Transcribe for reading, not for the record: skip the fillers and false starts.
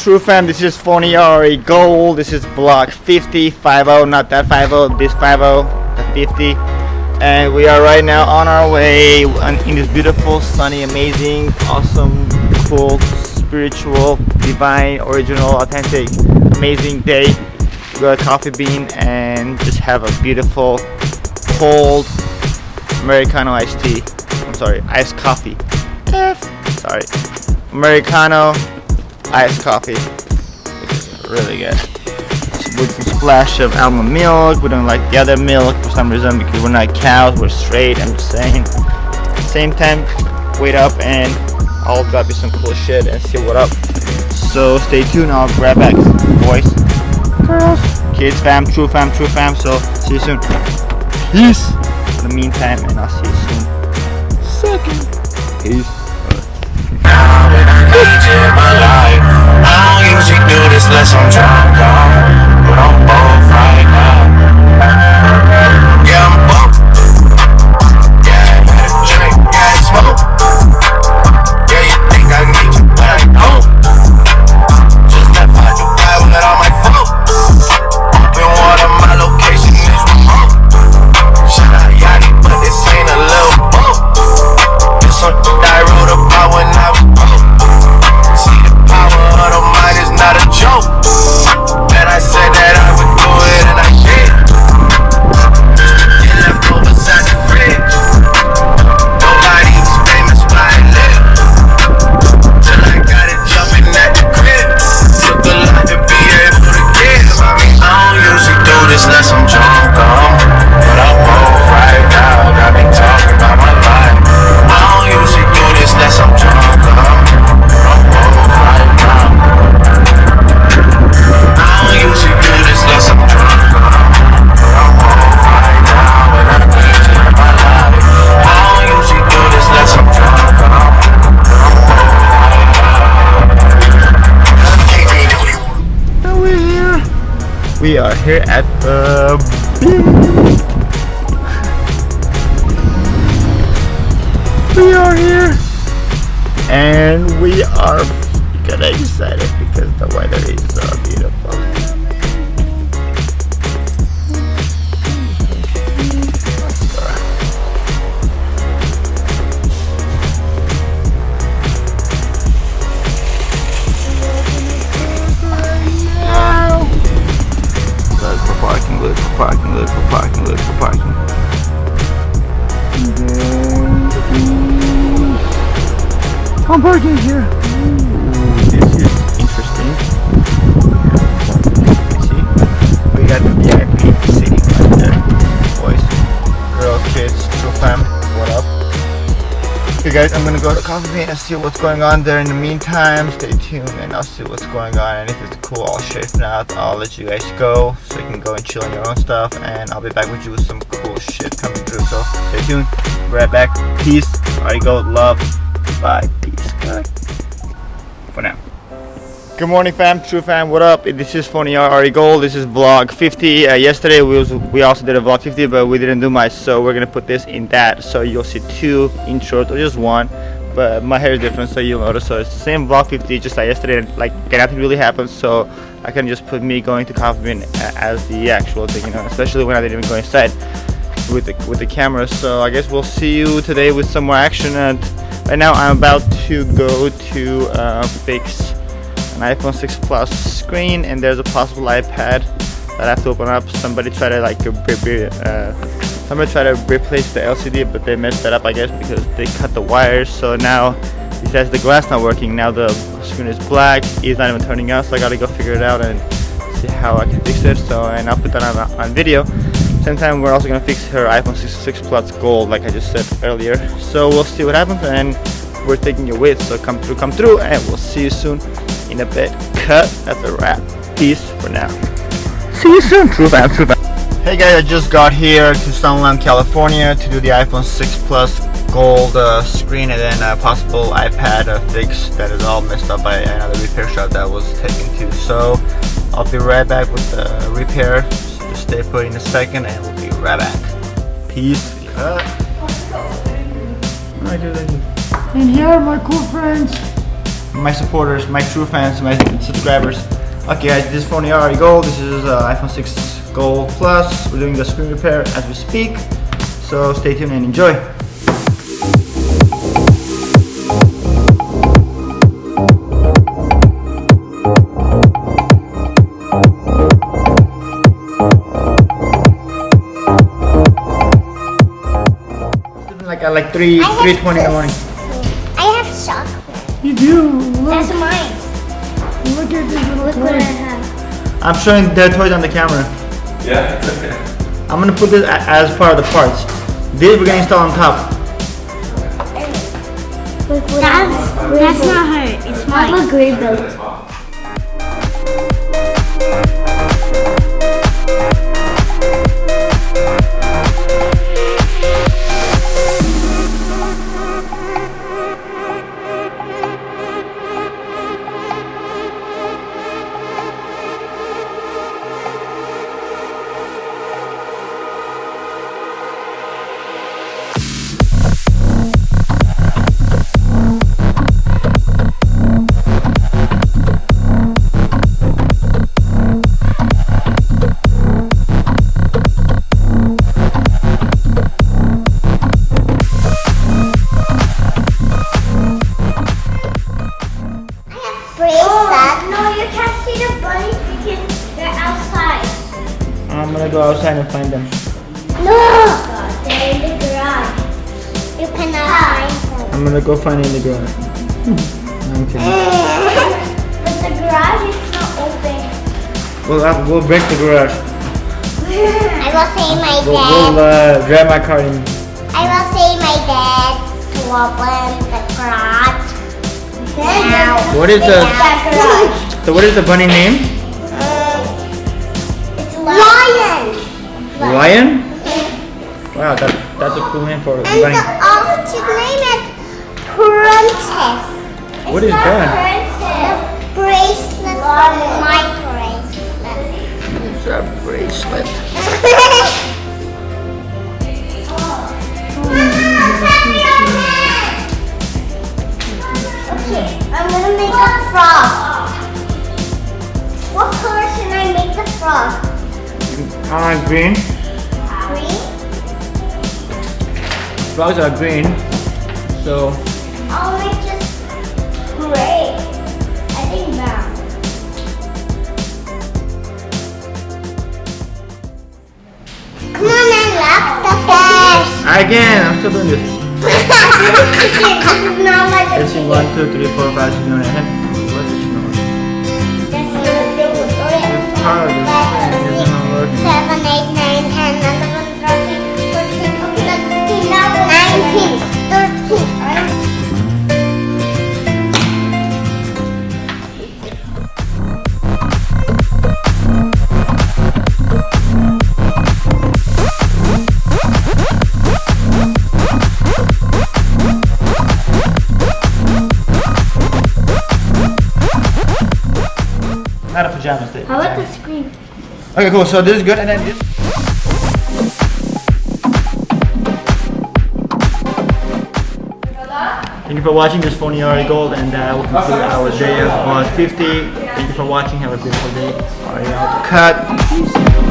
True fam, this is Phon-Er Gold. This is block 50, 50, not that 50, this 50, the 50. And we are right now on our way in this beautiful, sunny, amazing, awesome, cool, spiritual, divine, original, authentic, amazing day. We got a coffee bean and just have a beautiful, cold, Americano iced tea. I'm sorry, iced coffee. Sorry. Americano iced coffee. It's really good. With a splash of almond milk. We don't like the other milk for some reason because we're not cows, we're straight, I'm just saying. Same time, wait up and I'll drop you some cool shit and see what up. So stay tuned, I'll grab back. Boys, girls, kids, fam, true fam, true fam. So see you soon. Peace. In the meantime, and I'll see you soon. Second. Peace. Now when I need you in my life, I don't usually do this unless I'm drunk, but I'm both right now. Yeah, I'm both. Yeah, drink, yeah, smoke. Yeah, you think I need you, but I don't. Just left out Dubai with all my folk. Open water, my location is remote. Shout out Yachty, but this ain't a little boat. This something I wrote about when I was broke. See, the power of the mind is not a joke. And I said that I would do it and I did. Just to get leftovers out the fridge. Nobody was famous where I live. Till I got it jumping at the crib. Took a lot to be able to give. I mean, I don't usually do this unless I'm drunk, but I'm both right now. Got me talking about my life. I don't usually do this unless I'm drunk, but I'm both right now. I don't usually do this unless I'm drunk, but I'm both right now. And I need you in my life. I don't usually do this unless I'm drunk, but I'm both right now. And we're here. We are here at the we are here and we are kinda excited because the weather is so beautiful. Look for parking, look for parking, look for parking. I'm parking here. Ooh, this is interesting. See, we got the VIP seating right there. Boys, girls, kids, true fam, what up? Okay guys, I'm gonna go to Coffee Bean and see what's going on there. In the meantime, stay tuned and I'll see what's going on, and if it's cool, I'll straighten out. I'll let you guys go so you can go and chill on your own stuff, and I'll be back with you with some cool shit coming through. So stay tuned, be right back. Peace, already go, love, bye, peace, bye. For now. Good morning fam, true fam, what up? This is Phon-Er Gold. This is vlog 50. Yesterday we also did a vlog 50, but we didn't do much, so we're gonna put this in that, so you'll see two intros or just one, but my hair is different, so you'll notice. So it's the same vlog 50 just like yesterday, and like nothing really happened, so I can just put me going to Coffee Bean as the actual thing, you know, especially when I didn't even go inside with the camera. So I guess we'll see you today with some more action. And right now I'm about to go to fix an iPhone 6 Plus screen, and there's a possible iPad that I have to open up. Somebody tried to replace the LCD, but they messed that up, I guess, because they cut the wires. So now it says the glass not working. Now the screen is black. It's not even turning on. So I gotta go figure it out and see how I can fix it. So, and I'll put that on video. Same time, we're also gonna fix her iPhone 6 Plus Gold, like I just said earlier. So we'll see what happens, and we're taking your with. So come through, and we'll see you soon. In a bit. Cut. That's a wrap. Peace for now. See you soon. True fam, true fam. Hey guys, I just got here to Sunland, California to do the iPhone 6 Plus Gold screen, and then a possible iPad fix that is all messed up by another repair shop that was taken to. So I'll be right back with the repair. So just stay put in a second and we'll be right back. Peace. Alright, and here are my cool friends. my supporters, my true fans, my subscribers. Okay guys, this is Phon-Er Gold. This is iPhone 6 Gold Plus. We're doing the screen repair as we speak. So stay tuned and enjoy. Like 3:20 in the morning. I have chocolate. You do? That's mine. Look at this little Look toy. what I have. I'm showing their toys on the camera. Yeah. I'm gonna put this as part of the parts. This we're gonna install on top. That's not her. It's mine. I'm a gray belt. I'm gonna go outside and find them. No! They're in the garage. You cannot find them. I'm gonna go find it in the garage. I'm kidding. But the garage is not open. We'll break the garage. I will say my We'll dad. drive my car in. I will say my dad to open the garage. Now. What is the? garage? So what is the bunny name? It's Lion. Lion? Wow, that's a cool name for a And bunny. the opposite name is Princess. What is not that? Princess. The bracelet from my bracelet. It's a bracelet. Okay, I'm gonna make a frog. What color should I make the frog? Green. Green? Frogs are green. So I'll make just gray. I think brown. Come on and lock the fish. again, I'm still doing this. This is not like a Let's see, 1, 2, 3, 4, 5, 6, 7, 8. What is it? That's not a big one. It's hard. It's not working. 7, 8, 9, 10, 11, 13, 14, 15, 19, 13, right? Not a pajama state. How about the screen? Okay, cool. So this is good, and then this. Thank you for watching this Phon-Er Gold, and I will conclude our day of 50. Thank you for watching. Have a beautiful day. Cut.